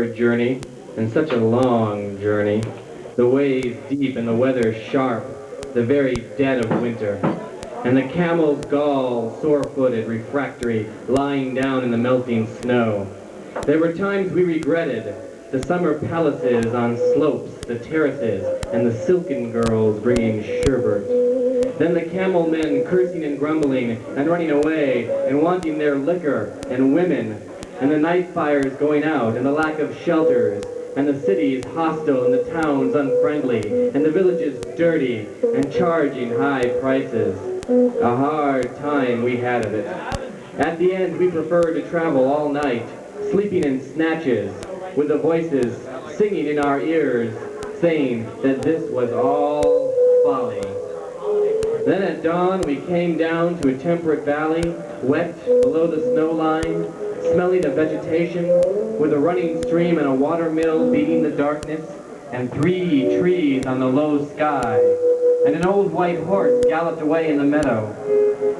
journey, and such a long journey. The waves deep and the weather sharp, the very dead of winter. And the camels gall, sore-footed, refractory, lying down in the melting snow. There were times we regretted the summer palaces on slopes, the terraces, and the silken girls bringing sherbet. Then the camel men cursing and grumbling and running away and wanting their liquor and women, and the night fires going out and the lack of shelters, and the cities hostile and the towns unfriendly, and the villages dirty and charging high prices. A hard time we had of it. At the end, we preferred to travel all night, sleeping in snatches, with the voices singing in our ears, saying that this was all folly. Then at dawn, we came down to a temperate valley, wet below the snow line, smelling of vegetation, with a running stream and a water mill beating the darkness, and 3 trees on the low sky, and an old white horse galloped away in the meadow.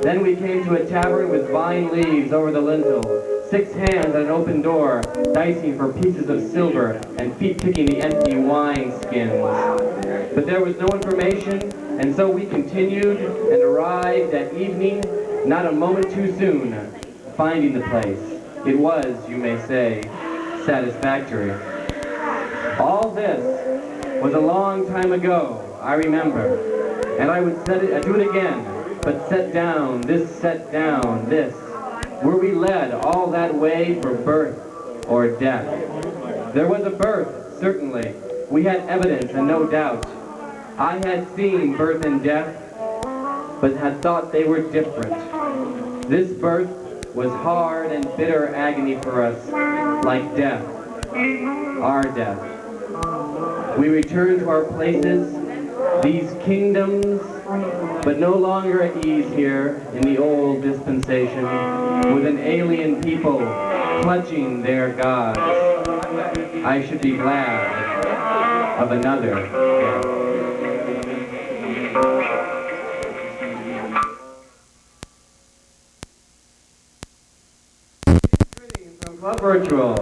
Then we came to a tavern with vine leaves over the lintel, 6 hands at an open door, dicing for pieces of silver, and feet picking the empty wine skins. But there was no information, and so we continued and arrived at evening, not a moment too soon, finding the place. It was, you may say, satisfactory. All this was a long time ago, I remember, and I would do it again, but set down this. Were we led all that way for birth or death? There was a birth, certainly. We had evidence and no doubt. I had seen birth and death, but had thought they were different. This birth was hard and bitter agony for us, like death, our death. We returned to our places, these kingdoms, but no longer at ease here in the old dispensation, with an alien people clutching their gods. I should be glad of another death. From Club Virtual.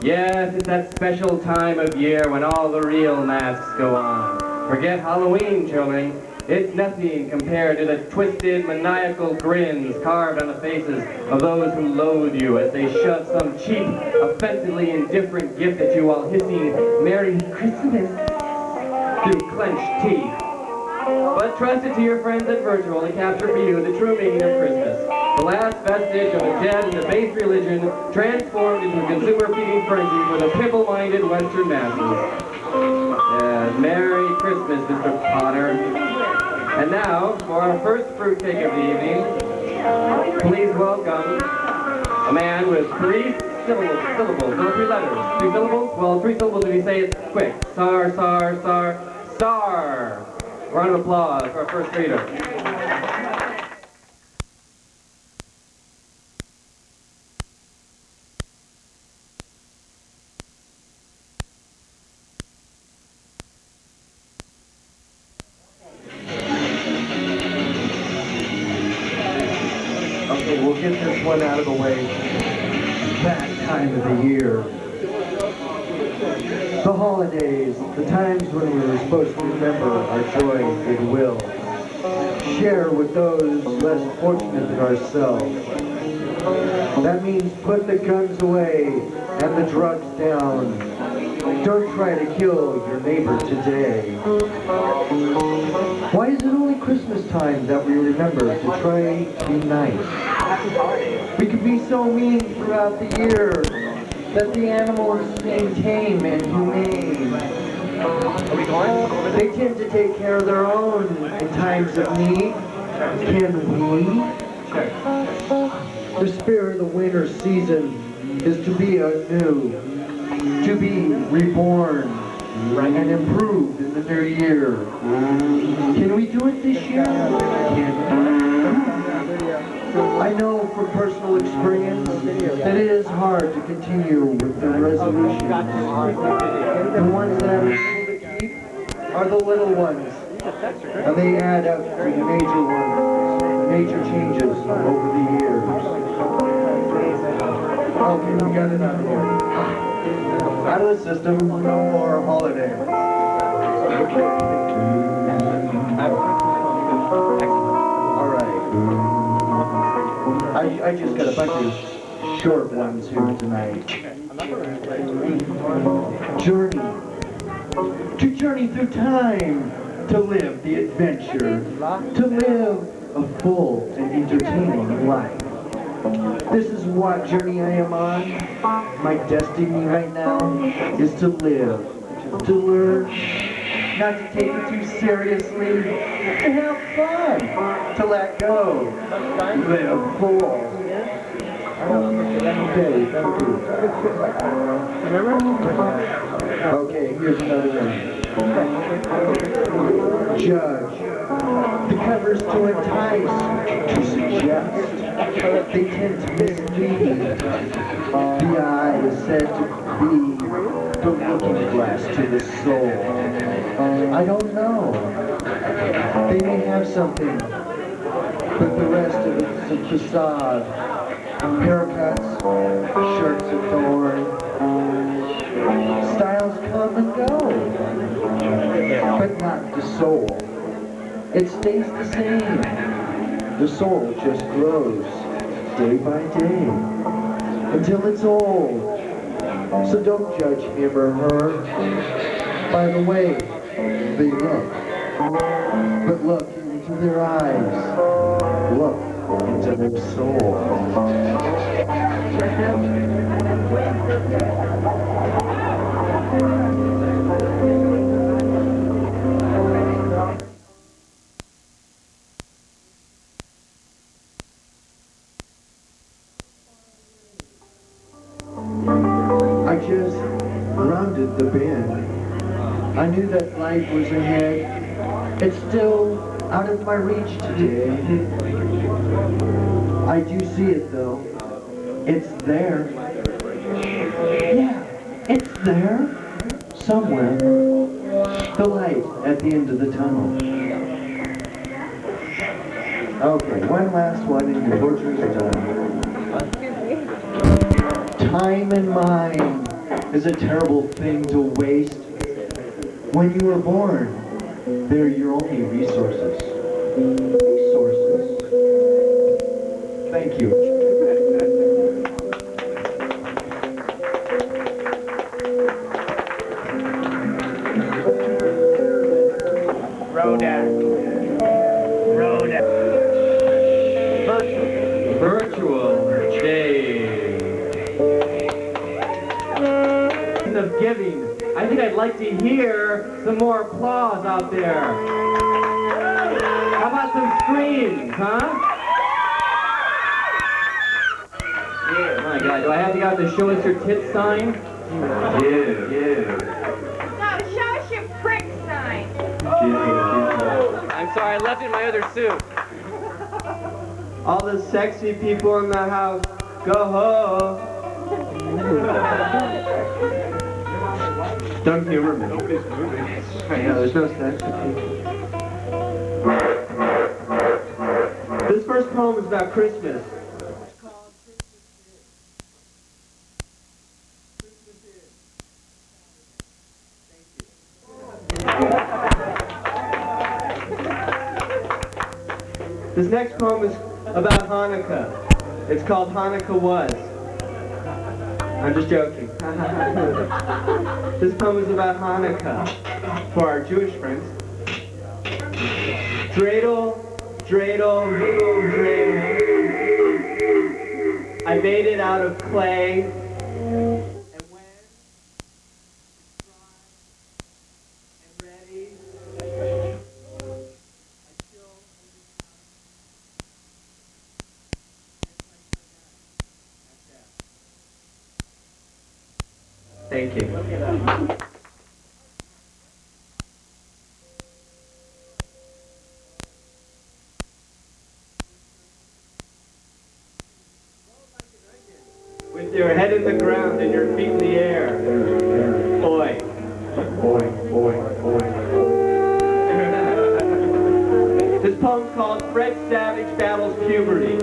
Yes, it's that special time of year when all the real masks go on. Forget Halloween, children. It's nothing compared to the twisted, maniacal grins carved on the faces of those who loathe you as they shove some cheap, offensively indifferent gift at you while hissing "Merry Christmas" through clenched teeth. But trust it to your friends at Virtual to capture for you the true meaning of Christmas. The last vestige of a dead and debased religion transformed into a consumer-feeding frenzy for the pimple-minded Western masses. Merry Christmas, Mr. Potter. And now, for our first fruitcake of the evening, please welcome a man with 3 syllables, no 3 letters. 3 syllables? Well, 3 syllables if you say it quick. Sar. Round of applause for our first reader. Okay, we'll get this one out of the way. That time of the year. The holidays, the times when we were supposed to remember our joy and goodwill. Share with those less fortunate than ourselves. That means put the guns away and the drugs down. Don't try to kill your neighbor today. Why is it only Christmas time that we remember to try to be nice? We can be so mean throughout the year that the animals seem tame and humane. Are we going? They tend to take care of their own in times of need. Can we? The spirit of the winter season is to be anew, to be reborn and improved in the new year. Can we do it this year? Can we? I know from personal experience that it is hard to continue with the resolutions. The ones that I'm able to keep are the little ones, and they add up to the major ones, major changes over the years. Okay, we got it out of here. Out of the system, no more holiday. All right. I just got a bunch of short ones here tonight. Journey. To journey through time. To live the adventure. To live a full and entertaining life. This is what journey I am on. My destiny right now is to live, to learn, not to take it too seriously, to have fun, to let go, live full. Okay, here's another one. Judge. The covers to entice, to suggest. They tend to mislead. The eye is said to be the looking glass to the soul. I don't know. They may have something, but the rest of it's a facade. Haircuts, shirts adorned. Styles come and go, but not the soul. It stays the same. The soul just grows day by day until it's old. So don't judge him or her by the way they look, but look into their eyes, look into their soul. I just rounded the bend. I knew that life was ahead. It's still out of my reach today. I do see it though. It's there. Yeah, it's there. Somewhere. The light at the end of the tunnel. Okay, one last one and your torture is done. Time and mind is a terrible thing to waste. When you were born, they're your only resources. Thank you. Virtual day of giving. I think I'd like to hear some more applause out there. How about some screams, huh? Yeah. My God, do I have to go out to show us your tit sign? Yeah. No, show us your prick sign. I'm sorry, I left it in my other suit. All the sexy people in the house, go home. Don't humor me. Nobody's moving. I know, there's no sense. This first poem is about Christmas. This next poem is about Hanukkah. It's called Hanukkah Was. I'm just joking. This poem is about Hanukkah for our Jewish friends. Dreidel, dreidel, dreidel. I made it out of clay. And when it's dry and ready, thank you. With your head in the ground and your feet in the air. Boy. This poem's called Fred Savage Battles Puberty.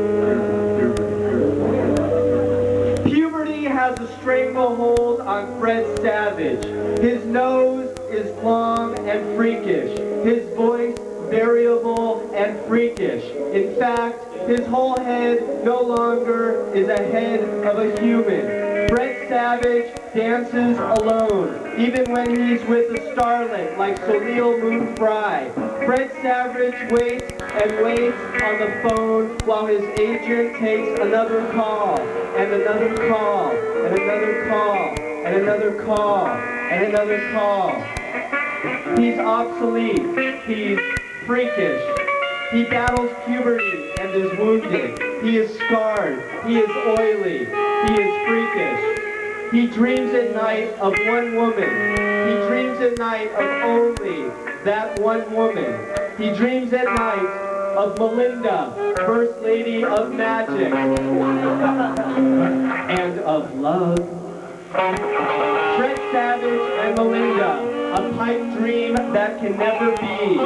Puberty has a stranglehold on Fred Savage. Savage. His nose is long and freakish. His voice variable and freakish. In fact, his whole head no longer is a head of a human. Fred Savage dances alone, even when he's with a starlet like Soleil Moon Frye. Fred Savage waits and waits on the phone while his agent takes another call, and another call, and another call, and another call, and another call. He's obsolete. He's freakish. He battles puberty and is wounded. He is scarred. He is oily. He is freakish. He dreams at night of one woman. He dreams at night of only that one woman. He dreams at night of Melinda, First Lady of Magic, and of love. Fred Savage and Melinda, a pipe dream that can never be.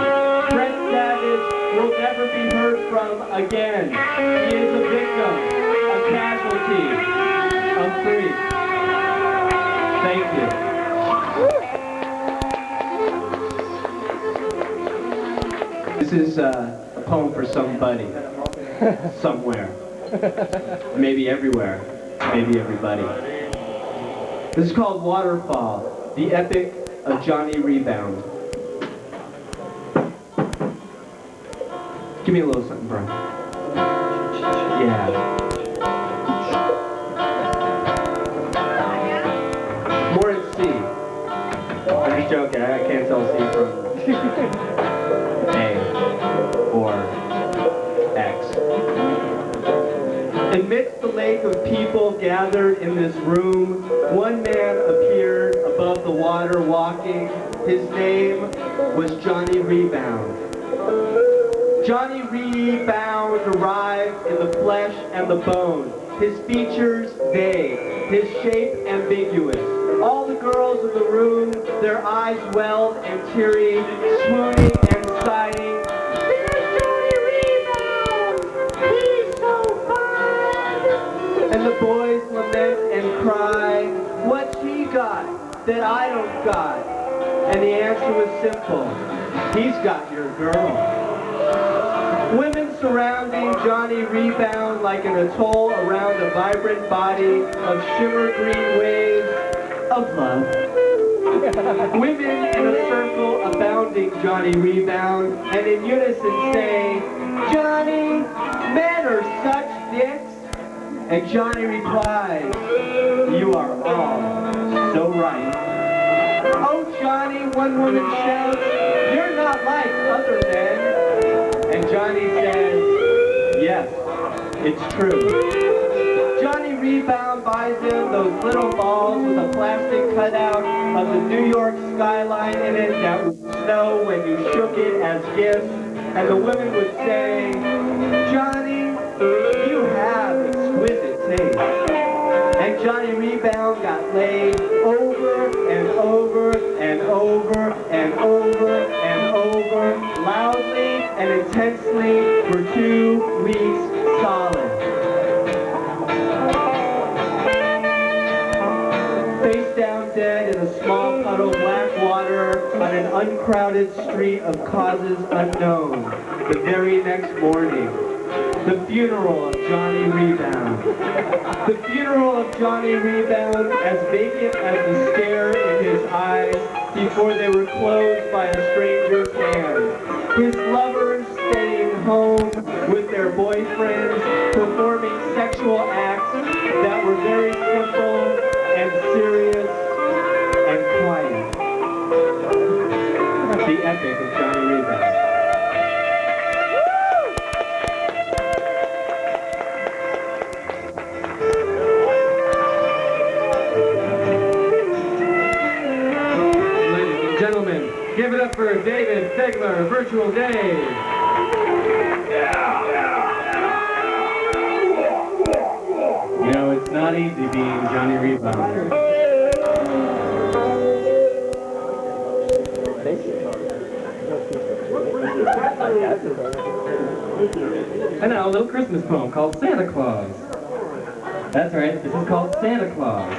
Fred Savage will never be heard from again. He is a victim, a casualty, a freak. Thank you. This is a poem for somebody, somewhere, maybe everywhere, maybe everybody. This is called Waterfall, the epic of Johnny Rebound. Give me a little something, bro. Yeah. More in C. I'm just joking, I can't tell C from A or X. Amidst the lake of people gathered in this room, one man appeared above the water walking. His name was Johnny Rebound. Johnny Rebound arrived in the flesh and the bone. His features vague, his shape ambiguous. All the girls in the room, their eyes welled and teary, swooning and sighing. And the boys lament and cry, what's he got that I don't got? And the answer was simple, he's got your girl. Women surrounding Johnny Rebound like an atoll around a vibrant body of shimmer green waves of love. Women in a circle abounding Johnny Rebound and in unison say, Johnny, men are such dicks. And Johnny replies, you are all so right. Oh, Johnny, one woman shouts, you're not like other men. And Johnny says, yes, it's true. Johnny Rebound buys him those little balls with a plastic cutout of the New York skyline in it that would snow when you shook it as gifts. And the women would say, Johnny, you have exquisite taste. And Johnny Rebound got laid over and over and over and over and over, loudly and intensely for 2 weeks solid. Face down dead in a small puddle of black water on an uncrowded street of causes unknown. The very next morning, the funeral of Johnny Rebound. The funeral of Johnny Rebound, as vacant as the stare in his eyes before they were closed by a stranger's hand. His lovers staying home with their boyfriends, performing sexual acts that were very simple and serious and quiet. The epic of Johnny Rebound. Give it up for Dayvid, Figler, Virtual Dave. You know, it's not easy being Johnny Rebound. And now a little Christmas poem called Santa Claus. That's right, this is called Santa Claus.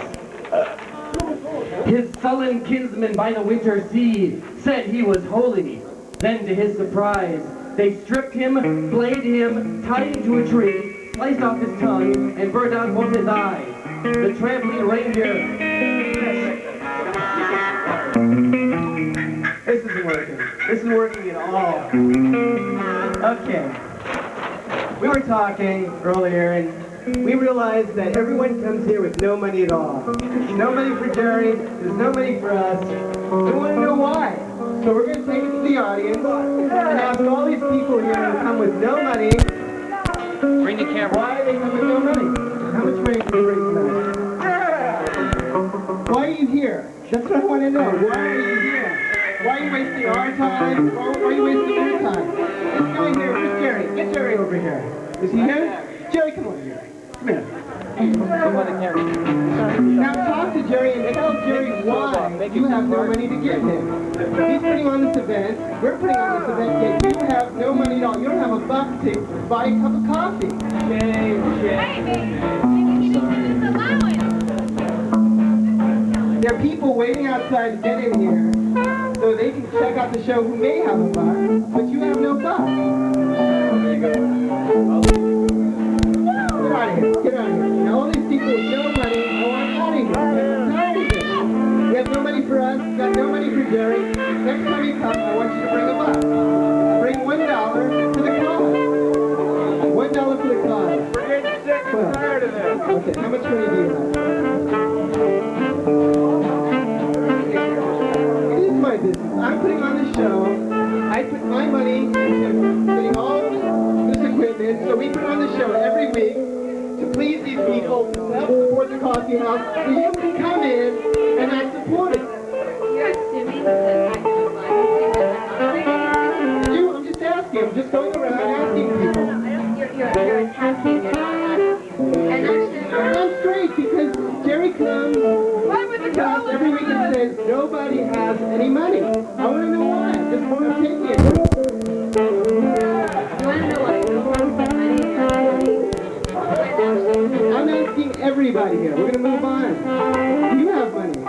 His sullen kinsman by the winter sea said he was holy. Then, to his surprise, they stripped him, flayed him, tied him to a tree, sliced off his tongue, and burned out both his eyes. The trampling reindeer... This isn't working. This isn't working at all. Okay. We were talking earlier, and we realized that everyone comes here with no money at all. There's no money for Jerry. There's no money for us. We want to know why. So we're going to take it to the audience and ask all these people here who come with no money. Bring the camera. Why they come with no money? How much money do you bring tonight? Why are you here? That's what I want to know. Why are you here? Why are you wasting our time? Why are you wasting your time? This guy here, where's Jerry? Get Jerry over here. Is he here? Jerry, come over here. Come here. Now talk to Jerry and tell Jerry why you have no money to give him. He's putting on this event, we're putting on this event, yet you have no money at all. You don't have a buck to buy a cup of coffee. Hey, There are people waiting outside to get in here so they can check out the show who may have a buck, but you have no buck. Get out of here. Get out of here. Now all these people with no money, I want out of here. I'm tired of it. You have no money for us, you got no money for Jerry. Next time you come, I want you to bring a buck. Bring $1 for the cause. $1 for the cause. We're getting sick and tired of this. Okay, how much money do you have? It is my business. I'm putting on the show. I put my money into getting all this equipment, so we put on the show every week to please these people, to help support the coffee house, so you can come in and not support it. You're assuming that I'm just asking. I'm just going around asking people. you're attacking, you're not asking. And I'm straight because Jerry comes to us every week and says nobody has any money. I want to know why. I'm taking it. you want to know why you don't have money? I'm asking everybody here. We're going to move on. Do you have money?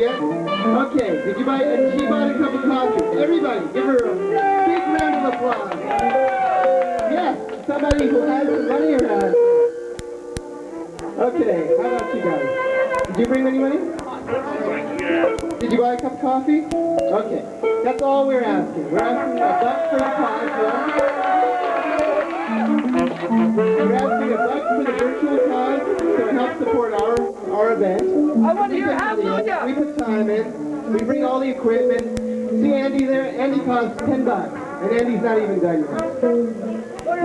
Yes? Okay. Did you buy? She bought a cup of coffee. Everybody, give her a big round of applause. Yes. Somebody who has some money around. Okay. How about you guys? Did you bring any money? Did you buy a cup of coffee? Okay. That's all we're asking. We're asking a buck for the cause. We're asking a buck for the virtual cause to help support our event. I want to hear hallelujah. We put time in. We bring all the equipment. See Andy there? Andy costs $10. And Andy's not even done yet.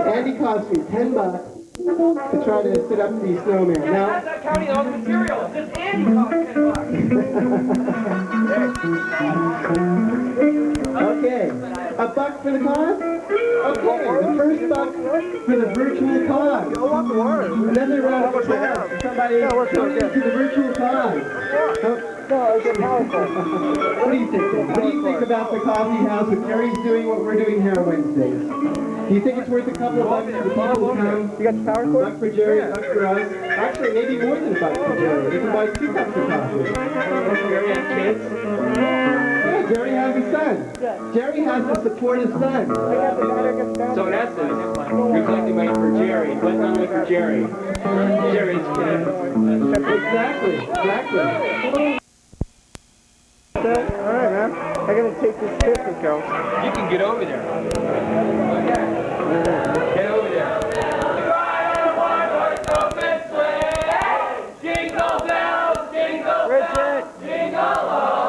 Andy cost me $10 to try to set up the snowman. Now, I'm not counting all the material. Just Andy cost $10. okay. A buck for the cause? Okay, the first buck for the virtual cause. Another round of applause for somebody coming to the virtual cause. What do you think? What do you think about the coffee house with Jerry's doing what we're doing here on Wednesdays? Do you think it's worth a couple of bucks for the people who come? You got your power cord? Buck for Jerry, buck for us. Actually, maybe more than a buck for Jerry. You can buy 2 cups of coffee. Jerry has kids. Yeah, Jerry has a son. Jerry has to support his son. So in essence, you're collecting money for Jerry, but not only for Jerry. Jerry's kids. Exactly. All right, man. I'm going to take this picture, girl. You can get over there. Get over there. Jingle bells, jingle bells, jingle all